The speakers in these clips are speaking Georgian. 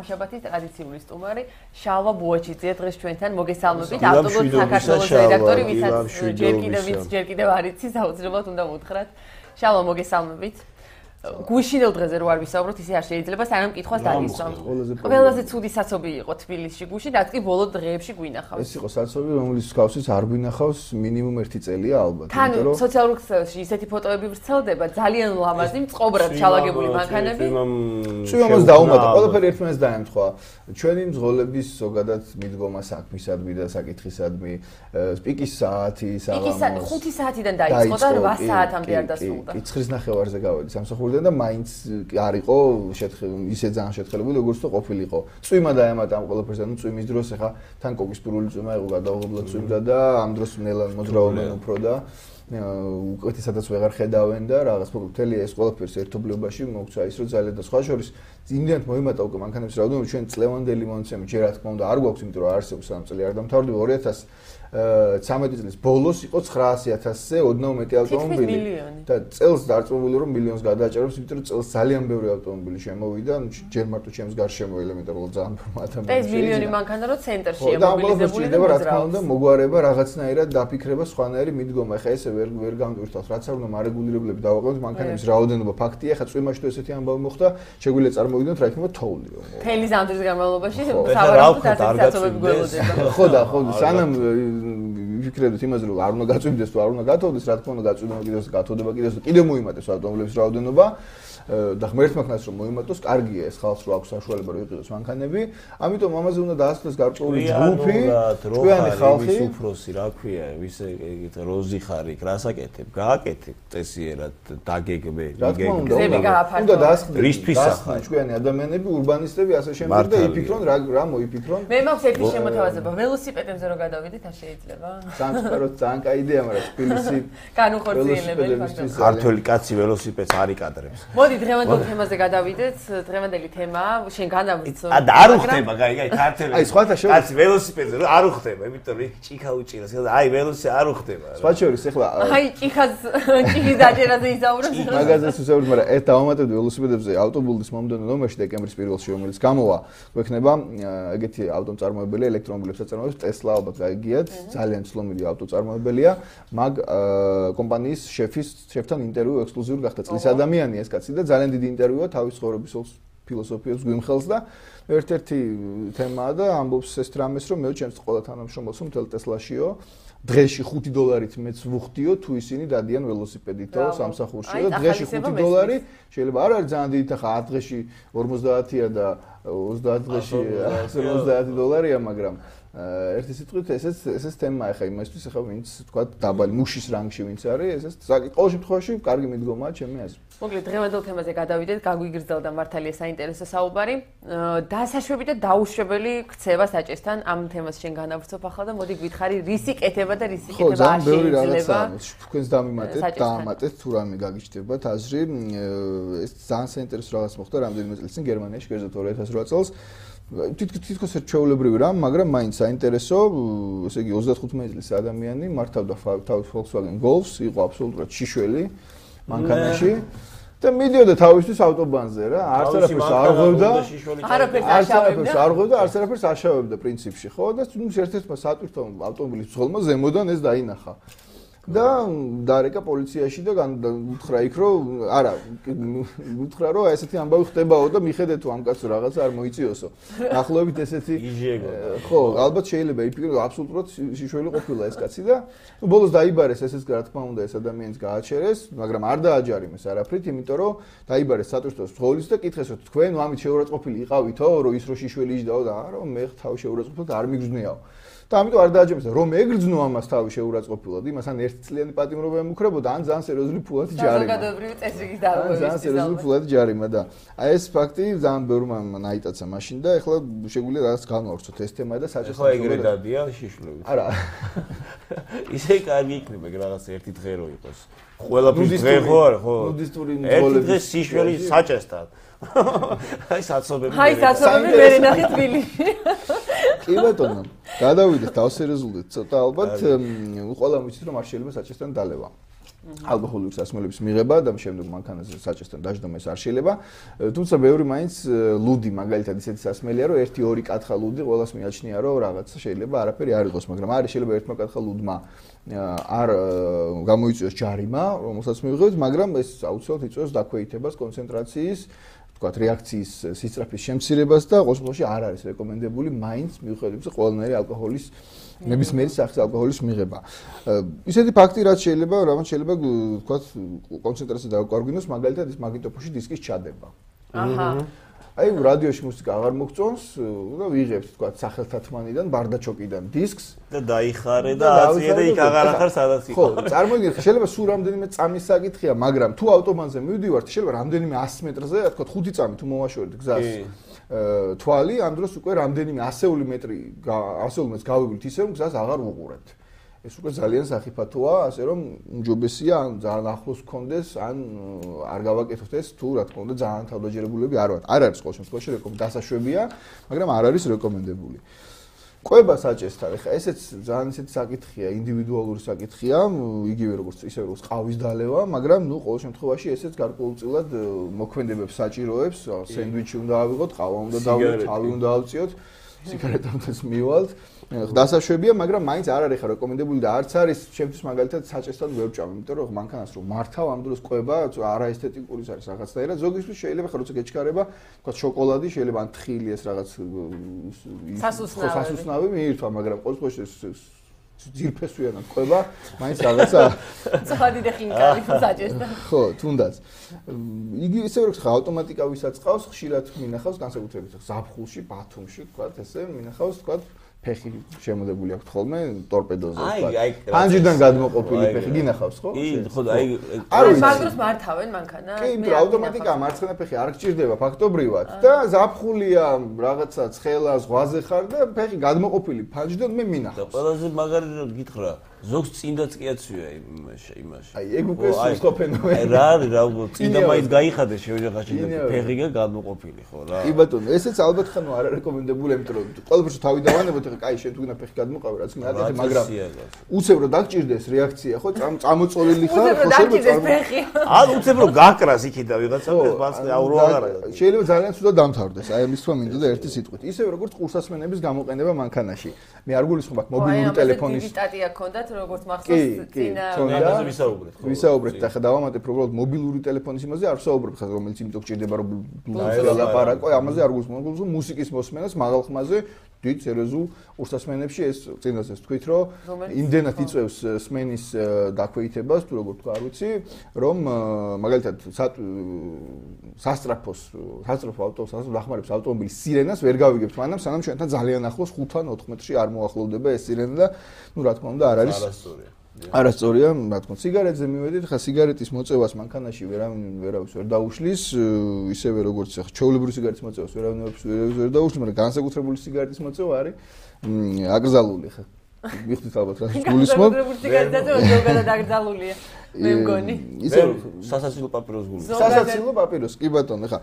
შაბათის ტრადიციული სტუმარი შალვა ბუაჩიძე დღეს ჩვენთან მოგესალმებით ავტობუს საქართველოს რედაქტორი ვისაც ჯერ კიდევ არ იცი საოცრებად უნდა მუთხრათ შალვა მოგესალმებით გუშინელ დღეზე რო არ ვისაუბროთ ისე არ შეიძლება სანამ კითხვას დაგისვამ ყველაზე ცუდი საცობი იყო თბილისში გუშინ რაც კი ბოლო დღეებში გვინახავს ეს იყო საცობი რომლის მსგავსიც არ გვინახავს მინიმუმ 1 წელია ალბათ თან სოციალურ ქსელში ისეთი ფოტოები ვრცელდება ძალიან ლამაზი მწყობრად ჩალაგებული მანქანები წვიმამას დაუმატა ყველაფერი ერთმანეთს დაემთხვა ჩვენი მძღოლების ზოგადად მიდგომა საქმისადმი და საკითხისადმი პიკის საათი საღამოს 5 საათიდან დაიწყო და 8 საათამდე არ დასრულდა კი 9:30-ზე გავედი სამსახურიდან და მაინც არ იყო ისე ძალიან შეთხელებული როგორც თუ ყოფილიყო წვიმა დაემატა ამ ყველაფერს ანუ წვიმის დროს ახლა თან კოკისპირული წვიმა იყო გადაუღებლად წვიმდა და ამ დროს ნელა მოძრაობენ უფრო და უკეთესადაც ვეღარ ხედავენ და რაღაც მთელი ეს ყველაფერს ერთობლიობაში მოგცა ის რომ ძალიან და სხვა შორის იმდენად მოიმატა უკვე მანქანების რაოდენობა ჩვენ წლევანდელი მონაცემი ჯერ რა თქმა უნდა არ გვაქვს იმიტომ რომ არსებობს სამ წელი არ დამთავრდება 2013 წლის ბოლოს იყო 900,000-ზე ოდნავ მეტი ავტომობილი და წელს დარწმუნებული რომ მილიონს გადააჭარბებს იმიტომ რომ წელს ძალიან ბევრი ავტომობილი შემოვიდა ჯერ მარტო ჩემს გარშემო ელემენტარულად ძალიან ადამიანები ეს მილიონი მანქანა რო ცენტრშია მობილიზებული და რა თქმა უნდა მოგვარება რაღაცნაირად დაფიქრება სხვანაირი მიდგომა ხა ესე ვერ გამტვირთავს რაც არ უნდა მარეგულირებლები დავაყენოთ მანქანების რაოდენობა ფაქტია ხა წვიმაში თუ ესეთი ამბავი მოხდა შეგვიძლია წარმოვიდგინოთ რა იქნება თოვლიო თელი ზამთრის განმავლობაში სავარაუდოდ დასაცობები გველოდება ხო და ხო სანამ ვიფიქრებთ იმაზე რომ არ უნდა გაწვიმდეს თუ არ უნდა გათოვდეს რა თქმა უნდა გაწვიმა კიდევ გათოვდება კიდევ მოიმატებს ავტომობილების რაოდენობა და ღმერთმა ქნას რომ მოიმატოს კარგია ეს ხალხს რო აქვს საშუალება რომ იყიდოს მანქანები ამიტომ ამაზე უნდა დაასრულოს გარკვეული ჯგუფი ჩვენი ხალხი უფროსი რა ქვია ვის როზი ხარი რასაკეთებ გააკეთებ წესიერად დაგეგმე უნდა დაასრულოს რისთვის ახლა ჩვენი ადამიანები ურბანისტები ასე შემდეგ და იფიქრონ რა მოიფიქრონ მე მაქვს ერთი შემოთავაზება ველოსიპედებზე რო გადავიდეთ არ შეიძლება სამწუხაროდ ძალიან კაი იდეა მაგრამ თბილისი განუხორციელებელი ფაქტია ქართველი კაცი ველოსიპედს არ იკადრებს დღევანდელ თემაზე გადავიდეთ. დღევანდელი თემა შენ განავრცო. არ უხდება, გაიგე, ქართველი. აი, სხვათა შორის კაცი ველოსიპედზე არ უხდება, იმიტომ რომ ჭიქა უჭირავს. აი, ველოსი არ უხდება. სხვა შორის ეხლა აი, ჭიქის დაჭერაზე ისაუბრებს. მაგაზეს ვისაუბრებ, მაგრამ ერთ დავამატებდი ველოსიპედებზე ავტობულის მომდევნო ნომერში დეკემბრის 1-ში, რომელიც გამოვა, გვექნება ეგეთი ავტომწარმოებელი, ელექტრომობილებს აწარმოებს Tesla ალბათ გაიგიათ, ძალიან ცნობილი ავტომწარმოებელია. მაგ კომპანიის შეფთან ინტერვიუ ექსკლუზიური გახდა წლის ადამიანი ეს კაცი და ძალიან დიდი ინტერვიუა თავის ცხოვრების ფილოსოფიას გვიმხელს და ერთ-ერთი თემაა და ამბობს ეს რამეს რომ მე ჩემს ყველა თანამშრომელს მთელ Tesla-შიო დღეში $5 მეც ვუხდიო თუ ისინი დადიან ველოსიპედითო სამსახურშიო და დღეში $5 შეიძლება არ არის ძალიან დიდი ახლა 10 დღეში 50-ია და 30 დღეში $150-ია მაგრამ ერთი სიტყვით ესეც თემაა ხა იმისთვის ხა ვინც თქვა დაბალი მუშის რანგში ვინც არის ესეც ყოველ შემთხვევაში კარგი მიდგომაა ჩემი აზრით. მოკლედ დღევანდელ თემაზე გადავიდეთ, გაგვიგრძელდა მართალია საინტერესო საუბარი. დასაშვები და დაუშვებელი ქცევა საჭესთან ამ თემას შენ განავრცობ ახლა და მოდი გითხარი რისი კეთება და რისი კეთება არ შეიძლება. თქვენს დაამატეთ თუ რამე გაგიჩნდებათ აზრი ეს ძალიან საინტერესო რაღაც მოხდა რამდენიმე წელს წინ გერმანიაში კერძოდ 2008 წელს თითქოს ერთჩვეულებრივი რამ, მაგრამ მაინც საინტერესო, ესე იგი 35 წლის ადამიანი მართავდა თავის Volkswagen Golf-ს, იყო აბსოლუტურად შიშველი მანქანაში და მიდიოდა თავისთვის ავტობანზე რა, არც არაფერს არ ღვევდა, არც არაფერს აშავებდა პრინციპში, ხო და ერთ-ერთმა სატვირთო ავტომობილის მძღოლმა ზემოდან ეს დაინახა. და დარეკა პოლიციაში და უთხრა იქ რომ არა უთხრა რომ ესეთი ამბავი ხდებაო და მიხედე თუ ამ კაცს რაღაცა არ მოიწიოსო ახლობით ესეთი ხო ალბათ შეიძლება იფიქრო აბსოლუტურად შიშველი ყოფილა ეს კაცი და ბოლოს დაიბარეს ესეც რა თქმა უნდა ეს ადამიანს გააჩერეს მაგრამ არ დააჯარიმეს არაფრით იმიტომ რომ დაიბარეს სატვირთოს მძღოლის და კითხეს რომ თქვენ ამით შეურაცხყოფილი იყავითო რომ ის რო შიშველი იჯდაო და არა მე თავი შეურაცხყოფილად არ მიგრძნიაო და ამიტომ არ დააჯერებს რომ ეგრძნო ამას თავი შეურაცხყოფილად იმას ან 1 წლიანი პატიმრობა ემუქრებოდა ან ძალიან სერიოზული ფულადი ჯარიმა. საზოგადოებრივი წესრიგის დარღვევის ძალიან სერიოზული ფულადი ჯარიმა და აი ეს ფაქტი ძალიან ბევრმა აიტაცა მაშინ და ეხლა შეგვიძლია რაღაც განვავრცოთ ეს თემა და საჭესთან. ხო ეგრე დადია შიშველი. არა. ისე კარგი იქნება რაღაც ერთი დღე რო იყოს. ყველაფრის დღე ხო არა ხო? ნუდისტური ერთი დღე შიშველი საჭესთან. აი საცობები. აი საცობები მე ნახე თბილისში. კი ბატონო, გადავიდეთ დავსერიოზულდეთ ცოტა ალბათ, ყველა ვიცით რომ არ შეიძლება საჭესთან დალევა. ალკოჰოლური სასმელების მიღება და შემდეგ მანქანაზე საჭესთან დაждდომა ეს არ შეიძლება. თუმცა ბევრი მაინც ლუდი მაგალითად ისეთი სასმელია, რომ 1-2 კათხა ლუდი ყოველას მიაჩნია, რომ რაღაცა შეიძლება არაფერი არ იყოს, მაგრამ არის შეიძლება ერთმა კათხა ლუდმა არ გამოიწვიოს ჯარიმა, რომელსაც მივიღებთ, მაგრამ ეს აუცილებლად იწვევს დაქვეითებას, კონცენტრაციის, თქვათ რეაქციის სისწრაფის შემცირებას და ყოველ შემთხვევაში არ არის რეკომენდებული მაინც მიუხედავად ყველანაირი ალკოჰოლის ნებისმიერი სახის ალკოჰოლის მიღება. ისეთი ფაქტი რაც შეიძლება თქვათ კონცენტრაცია დაუკვარგვინოს, მაგალითად ის მაგნიტოფონში დისკის ჩადება. აი რადიოში მუსიკა აღარ მოგწონს და ვიღებთ თქვათ სახელთა თმანიდან, ბარდაჩოკიდან დისკს და დაიხარე და აწიე და იქ აღარ ახარ სადაც იყო. ხო, წარმოგიდგენთ, შეიძლება სულ რამდენიმე წამის საკითხია, მაგრამ თუ ავტობანზე მივდივართ, შეიძლება რამდენიმე 100 მეტრზე, თქვათ 5 წამი თუ მოვაშორეთ გზას. თვალი ამ დროს უკვე რამდენიმე ასეული მეტრს გავივლით ისე რომ გზას აღარ ვუყურებთ. ეს უკვე ძალიან სახიფათოა, ასე რომ უმჯობესია ან ძალიან ახლოს გქონდეს, ან არ გავაკეთოთ ეს თუ რა თქმა უნდა ძალიან თავდაჯერებულები არ ვართ. არ არის ყოველ შემთხვევაში დასაშვებია, მაგრამ არ არის რეკომენდებული. ყვება საჭესთან, ეხლა ესეც ძალიან ისეთი საკითხია, ინდივიდუალური საკითხია, იგივე როგორც ყავის დალევა, მაგრამ ნუ ყოველ შემთხვევაში ესეც გარკვეულწილად მოქმედებებს საჭიროებს, სენდვიჩი უნდა ავიღოთ, ყავა უნდა დავიღოთ, თავი უნდა ავწიოთ, სიგარეტამდეც მივალთ. დასაშვებია, მაგრამ მაინც არ არის ხა რეკომენდებული და არც არის ჩემთვის მაგალითად საჭესთან ვერ ვჭამ, იმიტომ რომ მანქანას რომ მართავ ამ დროს ყვება არაესთეტიკური არის რაღაცნაირად. ზოგისთვის შეიძლება ხა როცა გეჩქარება, თქვა შოკოლადი, შეიძლება ან თხილი ეს რაღაც სასუსნავი მიირთვა, მაგრამ ყოველ შემთხვევაში ძირფესვიანად ყვება, მაინც რაღაცა ცოტა და ხინკალი საჭესთან. ხო, თუნდაც. იგი ისე როგორც ხა ავტომატიკა ვისაც ყავს, ხშირად მინახავს განსაკუთრებით ზაფხულში, ბათუმში, თქვა ესე მინახავს, თქვა ფეხი შემოდებული აქვს ხოლმე ტორპედოზე თქვა. პანჯიდან გადმოყოფილი ფეხი გინახავს ხო? ხო, აი მაგდროს მართავენ მანქანა. კი, იმიტომ ავტომატიკა მარცხენა ფეხი არ გჭირდება ფაქტობრივად და ზაფხულია, რაღაცა ცხელა, ზღვაზე ხარ და ფეხი გადმოყოფილი პანჯიდან მე მინახავს. და ყველაზე მაგარი გითხრა, ზოგს წინდაც კი აცვია იმაში. აი, ეგ უკვე სულ ფენომენია. რა არის, რა წინდა მაინც გაიხადე შეოჯახაში და ფეხიგა გადმოყოფილი ხო რა. კი ბატონო, ესეც ალბათ ხანო არ რეკომენდებული, იმიტომ რომ ყველაფერს თავი დავანებოთ, ეხლა კაი შენ თუ გინდა ფეხი გადმოყავი, რაც გინდა აკეთე, მაგრამ უცებ რომ დაგჭირდეს რეაქცია, ხო, წამოწოლილი ხარ, ხო შეიძლება ან უცებ რომ გაკრას იქიდან ვიღაცა მასე აურო აღარა. შეიძლება ძალიან ცუდად დამთავრდეს, აი ამის თქმა მინდოდა ერთი სიტყვით. ისევ როგორც ყურსასმენების გამოყენება მანქანაში. მე არ გულისხმობ აქ მობილური ტელეფონის სტატია ქონდათ როგორც მახსოვს წინა ამაზე ვისაუბრეთ და ხა დავამატებ უბრალოდ მობილური ტელეფონის იმაზე არ ვსაუბრობ ხა რომელიც იმიტომ გჭირდება რომ ლაპარაკო ამაზე არ გულისხმობ მუსიკის მოსმენას მაღალ ხმაზე დიდ სერიოზულ ყურსასმენებში ეს წინას ეს თქვით რომ იმდენად იწევს სმენის დაქვეითებას თუ როგორ თქვა არ ვიცი რომ მაგალითად სასტრაფო ავტოს დახმარების ავტომობილის სირენას ვერ გავიგებთ მანამ სანამ ჩვენთან ძალიან ახლოს 5-4 მეტრში არ მოახლოვდება ეს სირენა და ნუ რა თქმა უნდა არ არის არასწორია, რა თქმა უნდა, სიგარეტზე მივედით, ხა სიგარეტის მოწევას მანქანაში ვერავის ვერ დაუშლის, ისევე როგორც ხა ჩვეულებრივი სიგარეტის მოწევას ვერავინ ვერ დაუშლის, მაგრამ განსაკუთრებული სიგარეტის მოწევა არის აკრძალული ხა. მიხდით ალბათ რა გულისხმობ. განსაკუთრებული სიგარეტაზე ზოგადად აკრძალულია. მე მგონი. ისე სასაცილო პაპიროს გულისხმობ. სასაცილო პაპიროს, კი ბატონო, ხა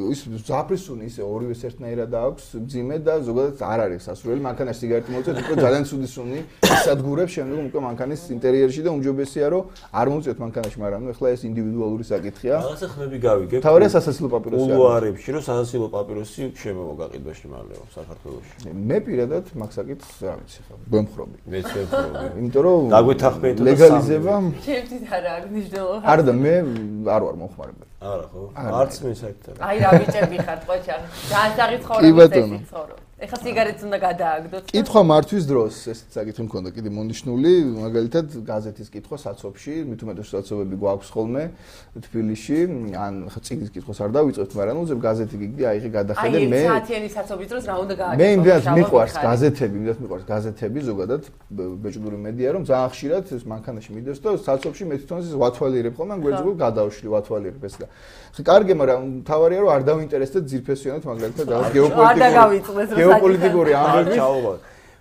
ის ზაფრისუნი ისე ორივეს ერთნაირად აქვს, მძიმე და ზოგადად არ არის სასურველი მანქანაში სიგარეტი მოუწევთ, უფრო ძალიან ცუდი სუნი ისადგურებს შემდგომ უკვე მანქანის ინტერიერში და უმჯობესია რომ არ მოუწევთ მანქანაში, მაგრამ ნუ ეხლა ეს ინდივიდუალური საკითხია. რაღაცა ხმები გავიგებ. თავარია სასაცილო პაპიროსი. კულუარებში რომ სასაცილო პაპიროსი შემოვა გაყიდვაში მალეო საქართველოში. მე პირადად მაგ საკითხს რა ვიცი ხა, ვემხრობი. მეც ვემხრობი. იმიტომ რომ დაგვეთახმეთ ლეგალიზება ჩემთვის არა აქვს მნიშვნელობა. არა და მე არ ვარ მომხმარებელი. არა ხო? არც მე საერთოდ. აი რა ვიჭერდი ხარ ყოჩა. ძალიან საღი ცხოვრობ. ეხლა სიგარეტს უნდა გადააგდოთ. კითხვა მართვის დროს ეს საკითხი მქონდა კიდე მონიშნული, მაგალითად გაზეთის კითხვა საცობში, მით უმეტეს საცობები გვაქვს ხოლმე თბილისში, ან ხა წიგნის კითხვას არ დავიწყებთ, მაგრამ ნუ ზებ გაზეთი გიგდი, აი ხე გადახედე მე. აი საათიანი საცობის დროს რა უნდა გააკეთო? მე იმდენად მიყვარს გაზეთები ზოგადად ბეჭდური მედია, რომ ძალიან ხშირად ეს მანქანაში მიდეს და საცობში მე თვითონ ეს ვათვალიერებ ხოლმე, ან გვერდზე გადავშლი ვათვალიერებ ეს და ხე კარგი, მაგრამ თავარია რომ არ დავინტერესდეთ ძირფესვიანად მაგალითად რაღაც გეოპოლიტიკური ამბები.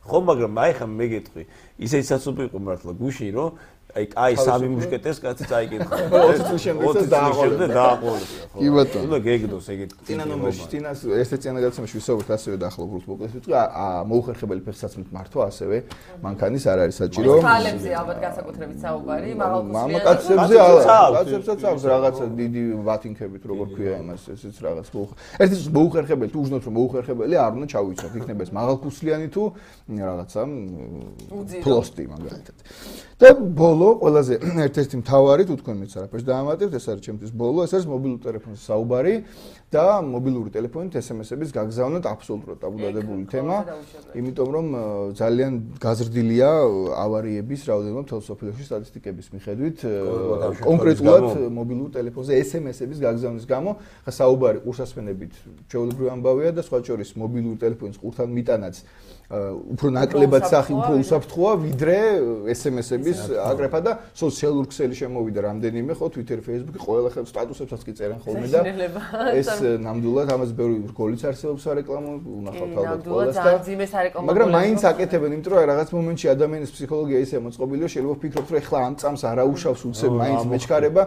ხო, მაგრამ აი ხა მე გეტყვი, ისეთი საცობი იყო მართლა გუშინ რომ აი სამი მუშკეტეს კაცი წაიკითხა. 20 წლის შემდეგ დააყოლებია. კი ბატონო. უნდა გეგდოს ეგეთ. წინა ნომერში, ერთ წინა გადაცემაში ვისაუბრეთ ასევე დაახლოებით რუს მოკლედ ვიტყვი, მოუხერხებელი ფეხსაცმლით მართვა ასევე მანქანის არ არის საჭირო. ქალებზე ალბათ განსაკუთრებით საუბარი, მამაკაცებზე კაცებსაც აქვს რაღაცა დიდი ვათინქებით, როგორ ქვია იმას, ესეც რაღაც ერთის მოუხერხებელი, თუ უზნოთ რომ მოუხერხებელი არ უნდა ჩავიცოთ, იქნება ეს მაღალქუსლიანი თუ რაღაცა ფლოსტი მაგალითად. და ბოლო ყველაზე ერთ-ერთი მთავარი თუ თქვენ მეც არაფერს დაამატებთ, ეს არის ჩემთვის ბოლო, ეს არის მობილური ტელეფონის საუბარი და მობილური ტელეფონით SMS-ების გაგზავნოთ აბსოლუტურად აბუდადებული თემა, იმიტომ რომ ძალიან გაზრდილია ავარიების რაოდენობა მთელ სოფლიოში სტატისტიკების მიხედვით, კონკრეტულად მობილურ ტელეფონზე SMS-ების გაგზავნის გამო, ხა საუბარი ყურსასმენებით ჩვეულებრივი ამბავია და სხვა შორის მობილური ტელეფონის ყურთან მიტანაც უფრო ნაკლებად სახი უფრო უსაფრთხოა ვიდრე SMS-ების აკრეფა და სოციალურ ქსელი შემოვიდა რამდენიმე ხო Twitter, Facebook-ი ყველა ხელ სტატუსებსაც კი წერენ ხოლმე და ეს ნამდვილად ამას ბევრი რგოლიც არსებობს სარეკლამო უნახავთ ალბათ ყველას და მაგრამ მაინც აკეთებენ იმიტომ რომ რაღაც მომენტში ადამიანის ფსიქოლოგია ისე მოწყობილია შეიძლება ვფიქრობთ რომ ეხლა ამ წამს არაუშავს უცებ მაინც მეჩქარება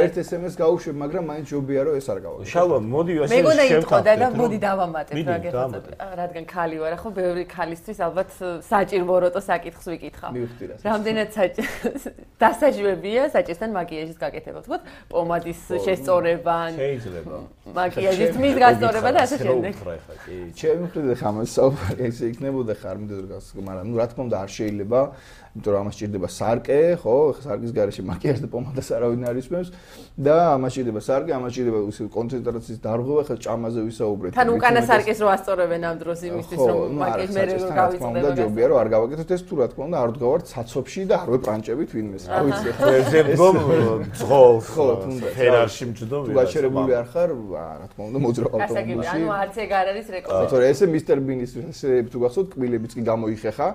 ერთ SMS გაუშვებ მაგრამ მაინც ჯობია რომ ეს არ გავაკეთო შალვა მოდი ასე შევთავაზოთ მეგონა იტყოდა და მოდი დავამატებ რადგან ქალი ვარ ხო ბევრი ქალისთვის ალბათ საჭირო როტო საკითხს ვიკითხავ რამდენად დასაჯვებია საჭესთან მაკიაჟის გაკეთება თქო პომადის შესწორება შეიძლება მაკიაჟის მის გასწორება და ასე შემდეგ ჩემი მხრიდან ხამას საუბარი ესე იქნებოდა ხარ მდედრგას მაგრამ ნუ რა თქმა უნდა არ შეიძლება იმიტომ რომ ამას ჭირდება სარკე ხო სარკის გარეშე მაკიაჟი და პომადას არავინ არ ისმევს და ამას ჭირდება სარკე ამას ჭირდება კონცენტრაციის დარღვევა ხა ჭამაზე ვისაუბრეთ თან უკანა სარკეს რო ასწორებენ ამ დროს იმისთვის რომ მაკიაჟი მე რო გავიწყდება და ჯობია რომ არ გავაკეთოთ ეს თუ რა თქმა უნდა არ ვდგავართ საცობში და არ ვეპრანჭებით ვინმეს რა ვიცი ეს მგომ ძღოლ ხო თუნდაც ფერარში მჯდომია თუ გაჩერებული არ ხარ რა თქმა უნდა მოძრაობ ავტომობილში ანუ არც ეგ არ არის რეკომენდაცია თორე ესე მისტერ ბინის სერიები თუ გახსოვთ კბილებიც კი გამოიხეხა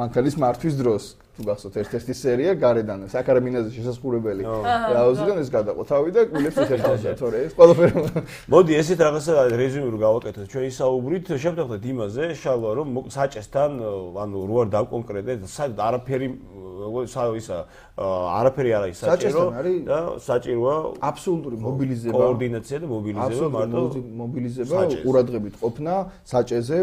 მანქანის მართვის დროს თუ გახსოვთ ერთ-ერთი სერია გარედან საკარამინაზე შესაძლებელი რაოზიდან ეს გადაყო თავი და კბილებს ეხებოდა თორე ეს ყველაფერი მოდი ესეთ რაღაცა რეზუმე რო გავაკეთოთ ჩვენი საუბრით შევთანხმდეთ იმაზე შალვა რომ საჭესთან ანუ რო არ დავკონკრეტეთ არაფერი ისა არაფერი არ არის საჭირო და საჭიროა აბსოლუტური მობილიზება კოორდინაცია და მობილიზება მარტო მობილიზება ყურადღებით ყოფნა საჭეზე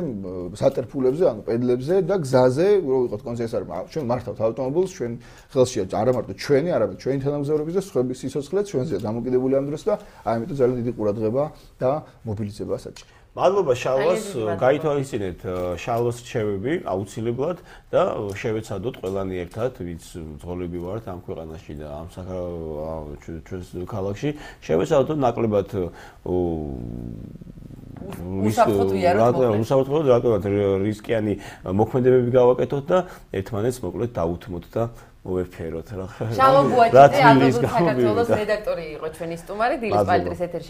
სატერფულებზე ანუ პედლებზე და გზაზე რო ვიყოთ კონცენტრაცია ჩვენ მართავთ ავტომობილს ჩვენ ხელშია არა მარტო ჩვენი არამედ ჩვენი თანამგზავრების და სხვების სიცოცხლეც ჩვენზეა დამოკიდებული ამ დროს და ამიტომ ძალიან დიდი ყურადღება და მობილიზება საჭირო მადლობა შალვას გაითვალისწინეთ შალვას რჩევები აუცილებლად და შევეცადოთ ყველანი ერთად ვინც ძღოლები ვართ ამ ქვეყანაში და ამ ჩვენს ქალაქში შევეცადოთ ნაკლებად უსაფრთხოდ რისკიანი მოქმედებები გავაკეთოთ და ერთმანეთს მოკლედ დაუთმოთ და მოვეფეროთ რა შალვა ბუაჩიძე ალბათ საქართველოს რედაქტორი იყო ჩვენი სტუმარი დილის პალიტრის ეთერში